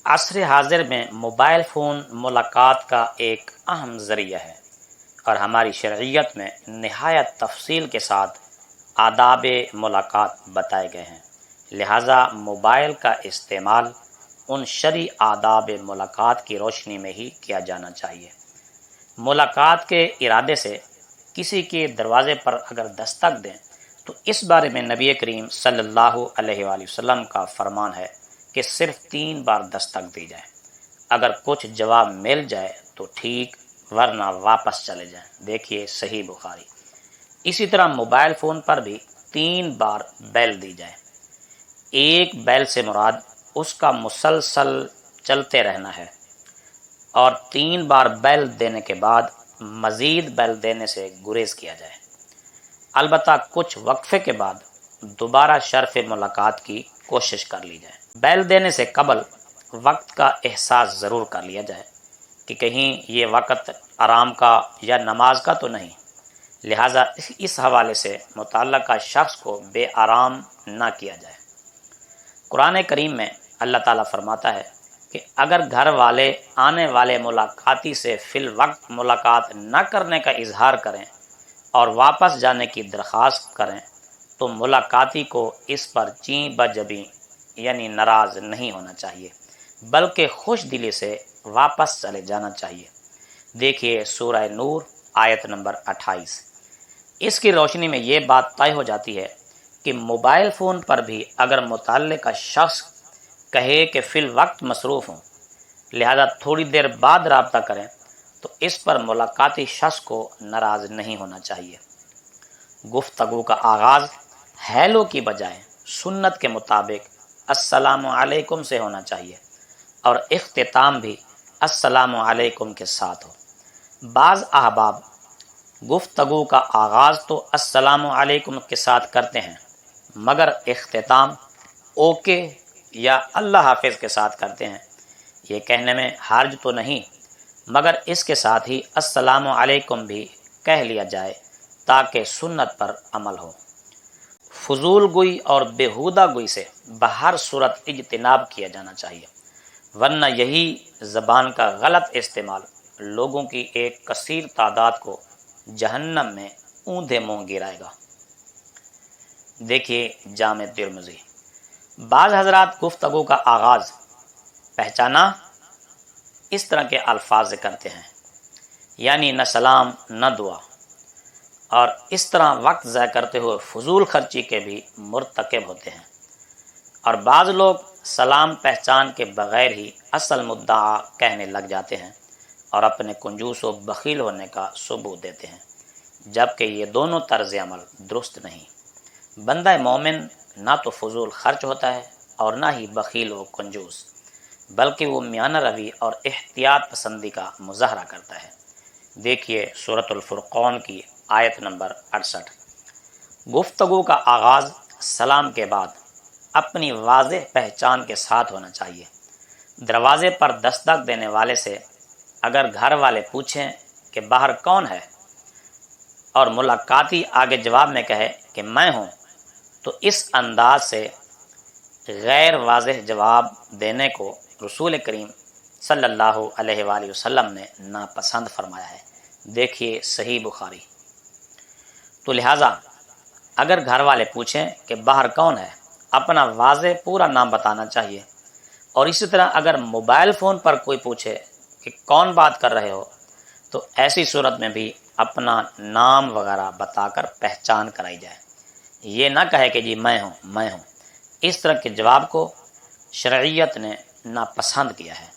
عصر حاضر میں موبائل فون ملاقات کا ایک اہم ذریعہ ہے اور ہماری شرعیت میں نہایت تفصیل کے ساتھ آداب ملاقات بتائے گئے ہیں۔ لہٰذا موبائل کا استعمال ان شرعی آداب ملاقات کی روشنی میں ہی کیا جانا چاہیے۔ ملاقات کے ارادے سے کسی کے دروازے پر اگر دستک دیں تو اس بارے میں نبی کریم صلی اللہ علیہ وآلہ وسلم کا فرمان ہے کہ صرف 3 بار دستک دی جائے۔ اگر کچھ جواب مل جائے تو ٹھیک، ورنہ واپس چلے جائیں۔ دیکھیے صحیح بخاری۔ اسی طرح موبائل فون پر بھی 3 بار بیل دی جائے۔ ایک بیل سے مراد اس کا مسلسل چلتے رہنا ہے، اور 3 بار بیل دینے کے بعد مزید بیل دینے سے گریز کیا جائے۔ البتہ کچھ وقفے کے بعد دوبارہ شرف ملاقات کی کوشش کر لی جائے۔ بیل دینے سے قبل وقت کا احساس ضرور کر لیا جائے کہ کہیں یہ وقت آرام کا یا نماز کا تو نہیں، لہٰذا اس حوالے سے متعلقہ شخص کو بے آرام نہ کیا جائے۔ قرآن کریم میں اللہ تعالیٰ فرماتا ہے کہ اگر گھر والے آنے والے ملاقاتی سے فی الوقت ملاقات نہ کرنے کا اظہار کریں اور واپس جانے کی درخواست کریں تو ملاقاتی کو اس پر چیں بجبیں یعنی ناراض نہیں ہونا چاہیے، بلکہ خوش دلی سے واپس چلے جانا چاہیے۔ دیکھیے سورہ نور آیت نمبر 28۔ اس کی روشنی میں یہ بات طے ہو جاتی ہے کہ موبائل فون پر بھی اگر متعلقہ شخص کہے کہ فی الوقت مصروف ہوں، لہذا تھوڑی دیر بعد رابطہ کریں، تو اس پر ملاقاتی شخص کو ناراض نہیں ہونا چاہیے۔ گفتگو کا آغاز ہیلو کی بجائے سنت کے مطابق السلام علیکم سے ہونا چاہیے، اور اختتام بھی السلام علیکم کے ساتھ ہو۔ بعض احباب گفتگو کا آغاز تو السلام علیکم کے ساتھ کرتے ہیں، مگر اختتام اوکے یا اللہ حافظ کے ساتھ کرتے ہیں۔ یہ کہنے میں حرج تو نہیں، مگر اس کے ساتھ ہی السلام علیکم بھی کہہ لیا جائے تاکہ سنت پر عمل ہو۔ فضول گوئی اور بیہودہ گوئی سے بہر صورت اجتناب کیا جانا چاہیے، ورنہ یہی زبان کا غلط استعمال لوگوں کی ایک کثیر تعداد کو جہنم میں اوندھے منہ گرائے گا۔ دیکھیے جامع ترمذی۔ بعض حضرات گفتگو کا آغاز پہچانا اس طرح کے الفاظ سے کرتے ہیں، یعنی نہ سلام نہ دعا، اور اس طرح وقت ضائع کرتے ہوئے فضول خرچی کے بھی مرتکب ہوتے ہیں۔ اور بعض لوگ سلام پہچان کے بغیر ہی اصل مدعا کہنے لگ جاتے ہیں اور اپنے کنجوس و بخیل ہونے کا ثبوت دیتے ہیں، جبکہ یہ دونوں طرز عمل درست نہیں۔ بندہ مومن نہ تو فضول خرچ ہوتا ہے اور نہ ہی بخیل و کنجوس، بلکہ وہ میانہ روی اور احتیاط پسندی کا مظاہرہ کرتا ہے۔ دیکھیے سورۃ الفرقان کی آیت نمبر 68۔ گفتگو کا آغاز سلام کے بعد اپنی واضح پہچان کے ساتھ ہونا چاہیے۔ دروازے پر دستک دینے والے سے اگر گھر والے پوچھیں کہ باہر کون ہے اور ملاقاتی آگے جواب میں کہے کہ میں ہوں، تو اس انداز سے غیر واضح جواب دینے کو رسول کریم صلی اللہ علیہ وآلہ وسلم نے ناپسند فرمایا ہے۔ دیکھیے صحیح بخاری۔ تو لہٰذا اگر گھر والے پوچھیں کہ باہر کون ہے، اپنا واضح پورا نام بتانا چاہیے، اور اسی طرح اگر موبائل فون پر کوئی پوچھے کہ کون بات کر رہے ہو، تو ایسی صورت میں بھی اپنا نام وغیرہ بتا کر پہچان کرائی جائے۔ یہ نہ کہے کہ جی میں ہوں۔ اس طرح کے جواب کو شرعیت نے ناپسند کیا ہے۔